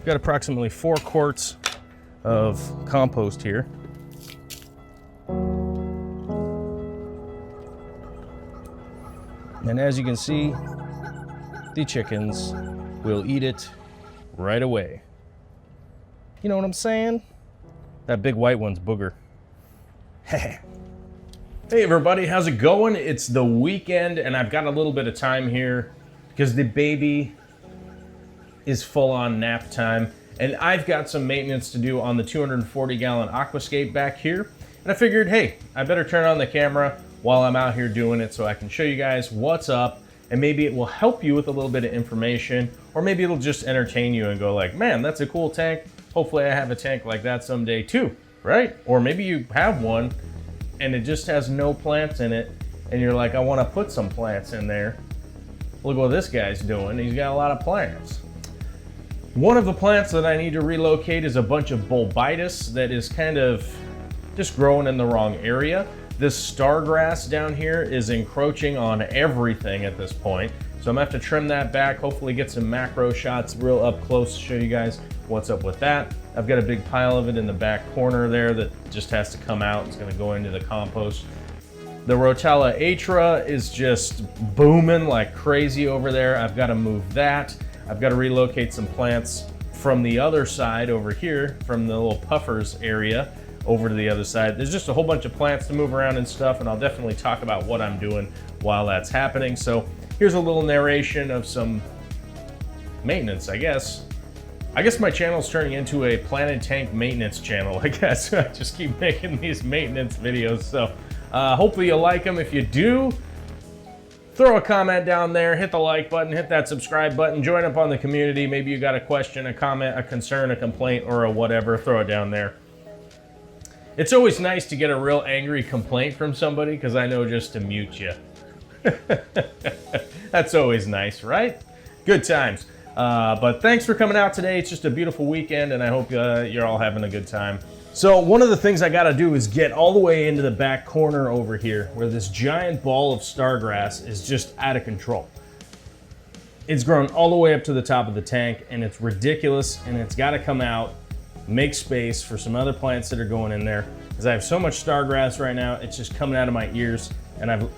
got approximately 4 quarts of compost here. And as you can see, the chickens will eat it right away. You know what I'm saying? That big white one's booger. Hey everybody, how's it going? It's the weekend and I've got a little bit of time here because the baby is full on nap time. And I've got some maintenance to do on the 240 gallon Aquascape back here. And I figured, hey, I better turn on the camera while I'm out here doing it so I can show you guys what's up, and maybe it will help you with a little bit of information, or maybe it'll just entertain you and go like, man, that's a cool tank. Hopefully I have a tank like that someday too, right? Or maybe you have one and it just has no plants in it and you're like, I want to put some plants in there. Look what this guy's doing. He's got a lot of plants. One of the plants that I need to relocate is a bunch of bulbitis that is kind of just growing in the wrong area. This star grass down here is encroaching on everything at this point. So I'm gonna have to trim that back, hopefully get some macro shots real up close to show you guys what's up with that. I've got a big pile of it in the back corner there that just has to come out. It's gonna go into the compost. The rotala atra is just booming like crazy over there. I've gotta move that. I've gotta relocate some plants from the other side over here, from the little puffers area, over to the other side. There's just a whole bunch of plants to move around and stuff, and I'll definitely talk about what I'm doing while that's happening. So here's a little narration of some maintenance, I guess. I guess my channel's turning into a planted tank maintenance channel, I guess. I just keep making these maintenance videos, so hopefully you'll like them. If you do, throw a comment down there, hit the like button, hit that subscribe button, join up on the community. Maybe you got a question, a comment, a concern, a complaint, or a whatever, throw it down there. It's always nice to get a real angry complaint from somebody because I know just to mute you. That's always nice, right? Good times. But thanks for coming out today. It's just a beautiful weekend and I hope you're all having a good time. So one of the things I gotta do is get all the way into the back corner over here where this giant ball of stargrass is just out of control. It's grown all the way up to the top of the tank and it's ridiculous, and it's gotta come out, make space for some other plants that are going in there, because I have so much stargrass right now, it's just coming out of my ears, and I've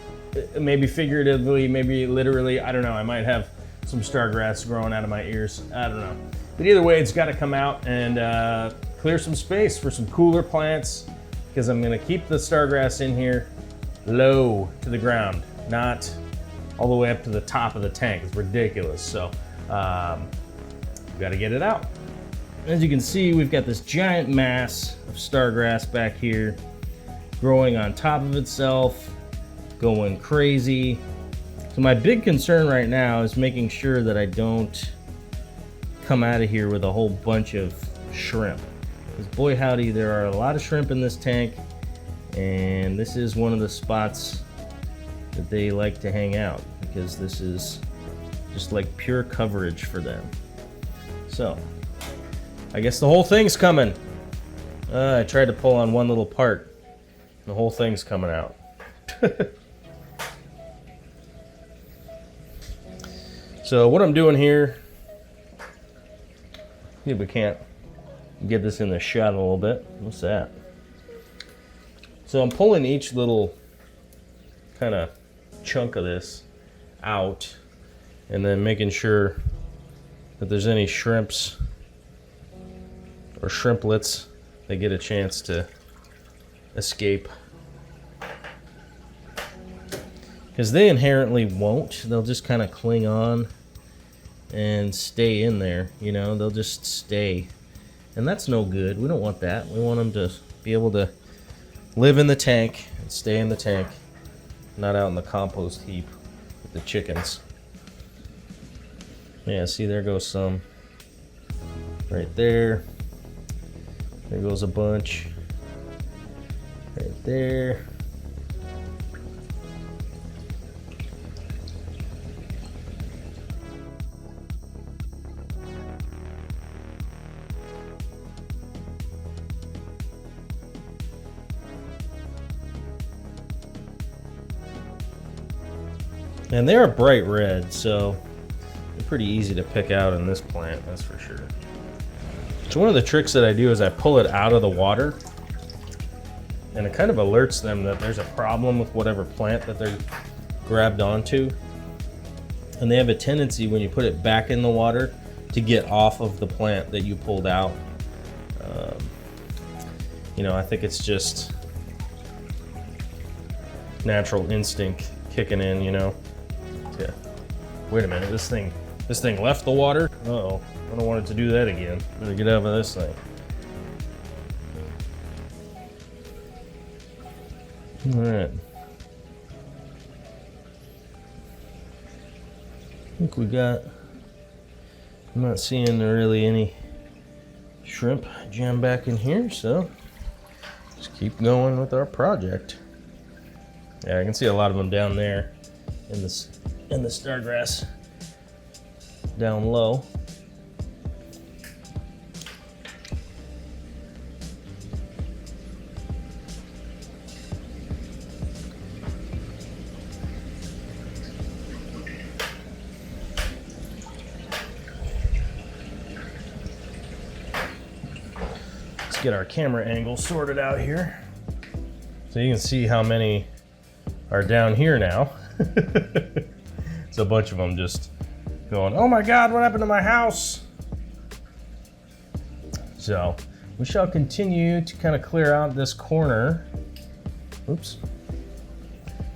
maybe figuratively, maybe literally, I don't know, I might have some stargrass growing out of my ears, I don't know. But either way, it's gotta come out and clear some space for some cooler plants, because I'm gonna keep the stargrass in here low to the ground, not all the way up to the top of the tank. It's ridiculous, so we gotta get it out. As you can see, we've got this giant mass of stargrass back here growing on top of itself, going crazy. So my big concern right now is making sure that I don't come out of here with a whole bunch of shrimp. Because boy howdy, there are a lot of shrimp in this tank, and this is one of the spots that they like to hang out because this is just like pure coverage for them. So I guess the whole thing's coming. I tried to pull on one little part. The whole thing's coming out. So what I'm doing here, see if we can't get this in the shot a little bit. What's that? So I'm pulling each little kind of chunk of this out and then making sure that there's any shrimps or shrimplets that get a chance to escape, because they inherently won't. They'll just kind of cling on and stay in there, you know, they'll just stay, and that's no good. We don't want that. We want them to be able to live in the tank and stay in the tank, not out in the compost heap with the chickens. Yeah, see, there goes some right there. There goes a bunch right there. And they're a bright red, so they're pretty easy to pick out in this plant, that's for sure. So one of the tricks that I do is I pull it out of the water, and it kind of alerts them that there's a problem with whatever plant that they're grabbed onto. And they have a tendency, when you put it back in the water, to get off of the plant that you pulled out. You know, I think it's just natural instinct kicking in, you know. Yeah. Wait a minute, this thing left the water? Uh-oh, I don't want it to do that again. Better get out of this thing. All right. I think we got, I'm not seeing really any shrimp jam back in here, so just keep going with our project. Yeah, I can see a lot of them down there in the stargrass down low. Get our camera angle sorted out here so you can see how many are down here now. It's a bunch of them just going, oh my god, what happened to my house? So we shall continue to kind of clear out this corner. Oops.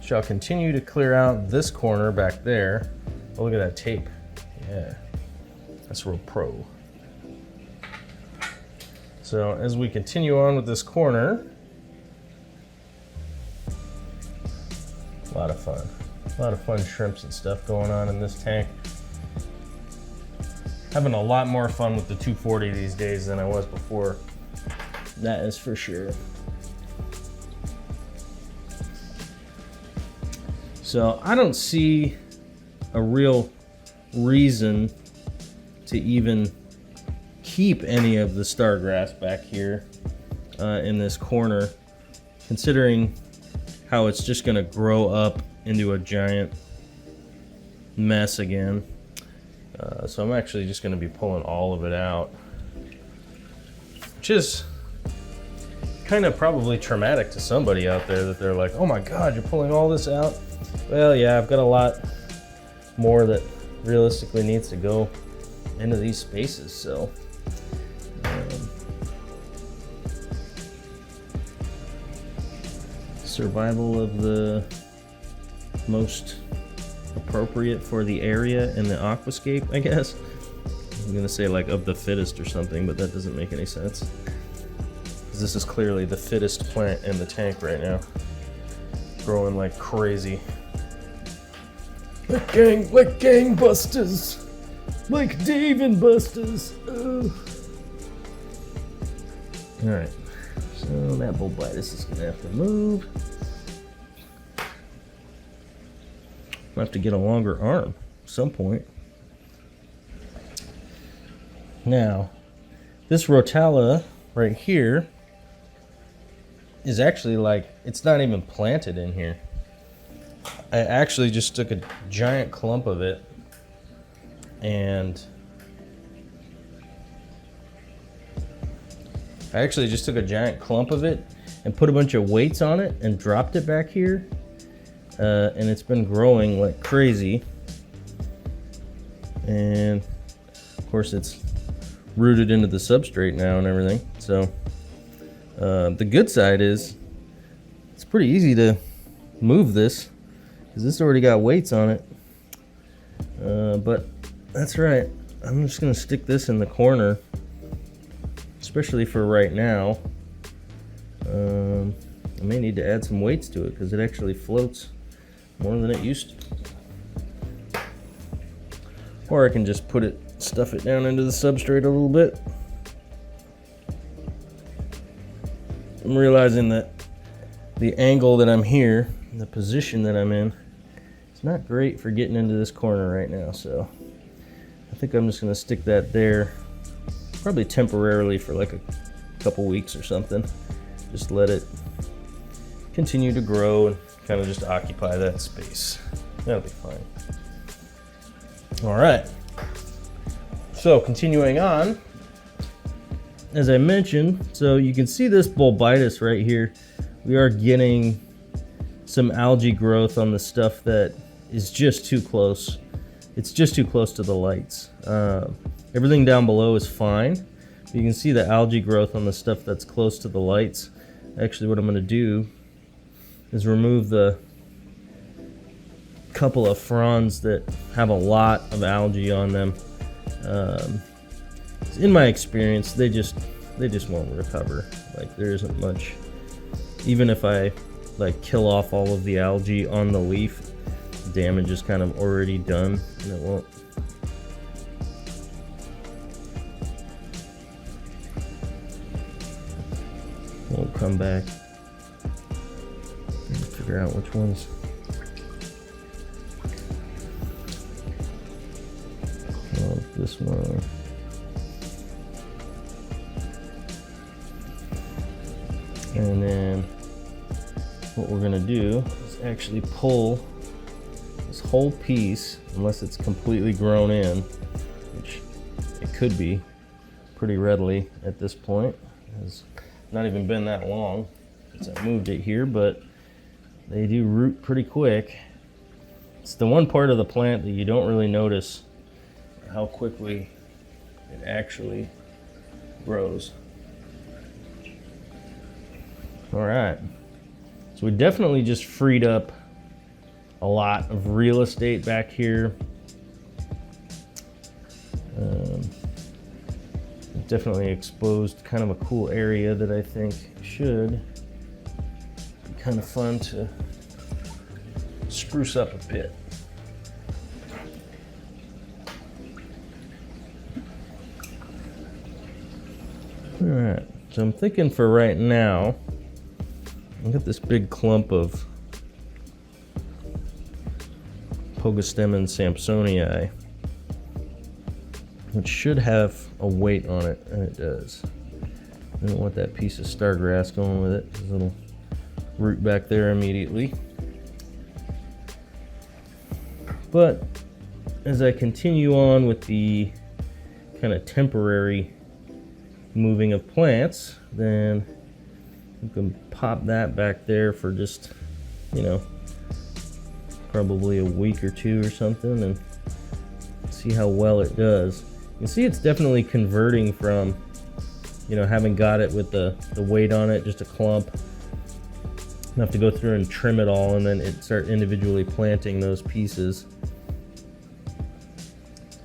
Shall continue to clear out this corner back there. Oh, look at that tape. Yeah, that's real pro. So as we continue on with this corner, a lot of fun shrimps and stuff going on in this tank. Having a lot more fun with the 240 these days than I was before. That is for sure. So I don't see a real reason to even keep any of the stargrass back here in this corner, considering how it's just going to grow up into a giant mess again. So I'm actually just going to be pulling all of it out, which is kind of probably traumatic to somebody out there, that they're like, oh my god, you're pulling all this out? Well, yeah, I've got a lot more that realistically needs to go into these spaces, so survival of the most appropriate for the area in the aquascape, I guess. I'm gonna say like of the fittest or something, but that doesn't make any sense, because this is clearly the fittest plant in the tank right now, growing like crazy, like gangbusters, like Dave and Buster's. All right, so that bulbitis is gonna have to move. I'll have to get a longer arm at some point. Now, this rotala right here is actually like, it's not even planted in here. I actually just took a giant clump of it and put a bunch of weights on it and dropped it back here. And it's been growing like crazy. And of course it's rooted into the substrate now and everything. So the good side is it's pretty easy to move this, because this already got weights on it. But that's right, I'm just gonna stick this in the corner, especially for right now. I may need to add some weights to it, because it actually floats more than it used to. Or I can just stuff it down into the substrate a little bit. I'm realizing that the angle that I'm here, the position that I'm in, it's not great for getting into this corner right now, so I think I'm just gonna stick that there, probably temporarily for like a couple weeks or something. Just let it continue to grow and kind of just occupy that space. That'll be fine. All right. So continuing on, as I mentioned, so you can see this bulbitis right here. We are getting some algae growth on the stuff that is just too close. It's just too close to the lights. Everything down below is fine. You can see the algae growth on the stuff that's close to the lights. Actually, what I'm going to do is remove the couple of fronds that have a lot of algae on them. In my experience, they just won't recover. Like, there isn't much. Even if I like kill off all of the algae on the leaf, damage is kind of already done, and it won't. Come back and figure out which ones. Oh, this one. And then what we're gonna do is actually pull this whole piece, unless it's completely grown in, which it could be pretty readily at this point. It's not even been that long since I moved it here, but they do root pretty quick. It's the one part of the plant that you don't really notice how quickly it actually grows. All right, so we definitely just freed up a lot of real estate back here. Definitely exposed kind of a cool area that I think should be kind of fun to spruce up a bit. All right, so I'm thinking for right now, I've got this big clump of Pogastemon Sampsonii, which should have a weight on it, and it does. I don't want that piece of stargrass going with it, because it'll root back there immediately. But as I continue on with the kind of temporary moving of plants, then you can pop that back there for just, you know, probably a week or two or something, and see how well it does. You can see it's definitely converting from, you know, having got it with the weight on it, just a clump. I have to go through and trim it all, and then start individually planting those pieces.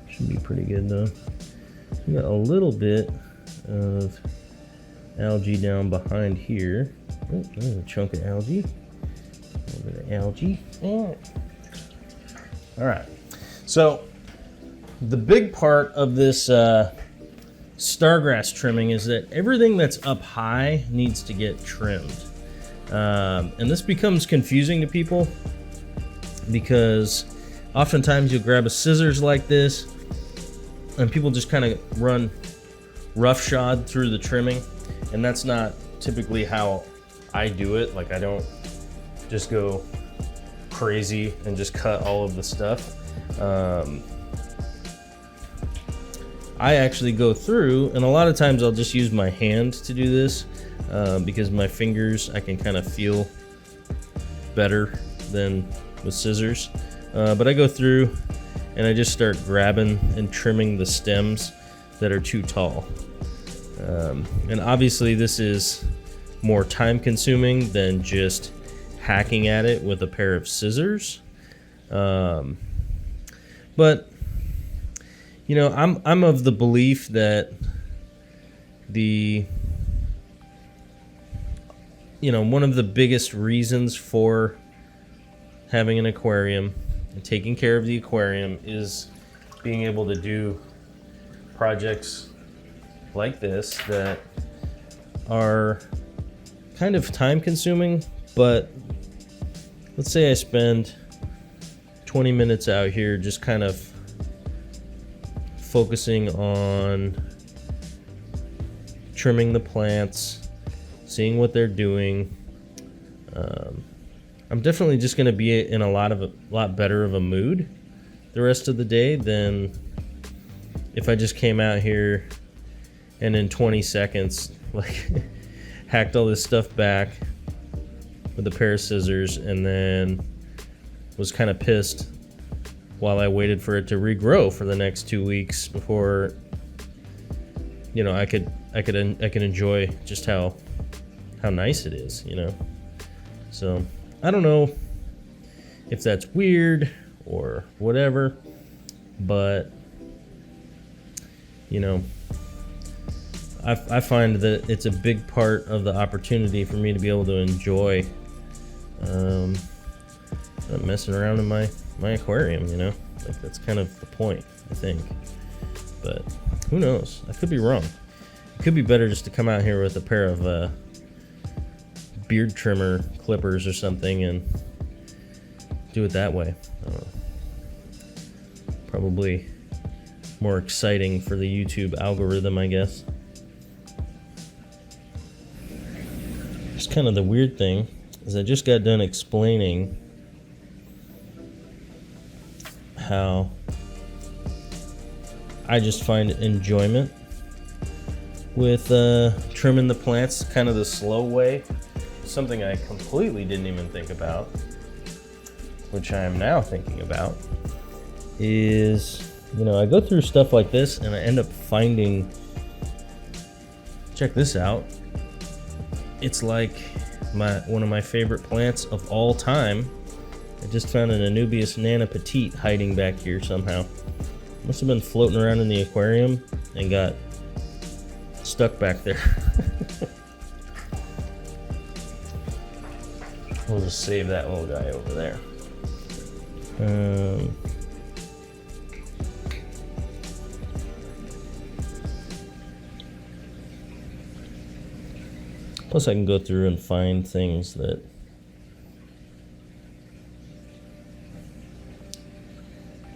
Should be pretty good though. We got a little bit of algae down behind here. Oh, there's a chunk of algae. A little bit of algae. Oh. All right, so the big part of this stargrass trimming is that everything that's up high needs to get trimmed. And this becomes confusing to people because oftentimes you'll grab a scissors like this and people just kind of run roughshod through the trimming, and that's not typically how I do it. Like, I don't just go crazy and just cut all of the stuff. I actually go through, and a lot of times I'll just use my hand to do this because my fingers, I can kind of feel better than with scissors. But I go through and I just start grabbing and trimming the stems that are too tall. And obviously this is more time consuming than just hacking at it with a pair of scissors. But you know, I'm of the belief that one of the biggest reasons for having an aquarium and taking care of the aquarium is being able to do projects like this that are kind of time consuming, but let's say I spend 20 minutes out here just kind of focusing on trimming the plants, seeing what they're doing. I'm definitely just going to be in a lot better of a mood the rest of the day than if I just came out here and in 20 seconds, like, hacked all this stuff back with a pair of scissors, and then was kind of pissed while I waited for it to regrow for the next 2 weeks before, you know, I could enjoy just how nice it is, you know. So I don't know if that's weird or whatever, but you know, I find that it's a big part of the opportunity for me to be able to enjoy messing around in my aquarium, you know. Like, that's kind of the point, I think. But who knows? I could be wrong. It could be better just to come out here with a pair of beard trimmer clippers or something and do it that way. I don't know. Probably more exciting for the YouTube algorithm, I guess. Just kind of the weird thing is I just got done explaining how I just find enjoyment with trimming the plants kind of the slow way. Something I completely didn't even think about, which I am now thinking about, is, you know, I go through stuff like this and I end up finding, check this out, it's like one of my favorite plants of all time. I just found an Anubias Nana Petite hiding back here somehow. Must have been floating around in the aquarium and got stuck back there. We'll just save that little guy over there. Plus I can go through and find things that,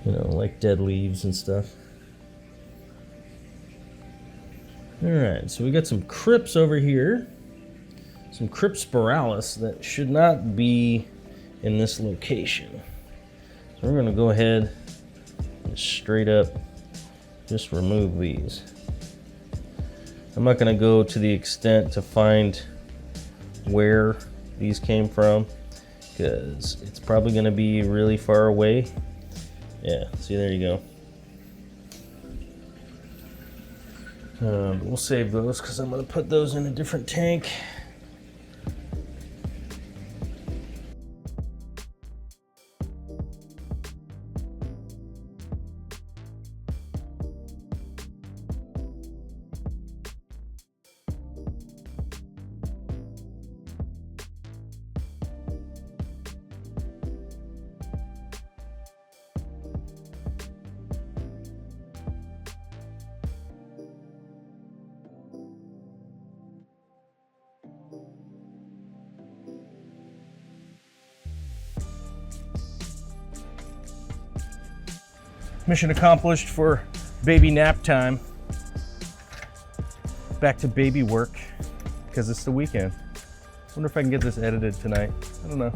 you know, like dead leaves and stuff. Alright, so we got some crypts over here. Some Cryptspiralis that should not be in this location. So we're going to go ahead and straight up just remove these. I'm not going to go to the extent to find where these came from, because it's probably going to be really far away. Yeah, see, there you go. We'll save those because I'm going to put those in a different tank. Mission accomplished for baby nap time. Back to baby work, because it's the weekend. Wonder if I can get this edited tonight. I don't know.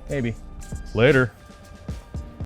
Maybe. Later.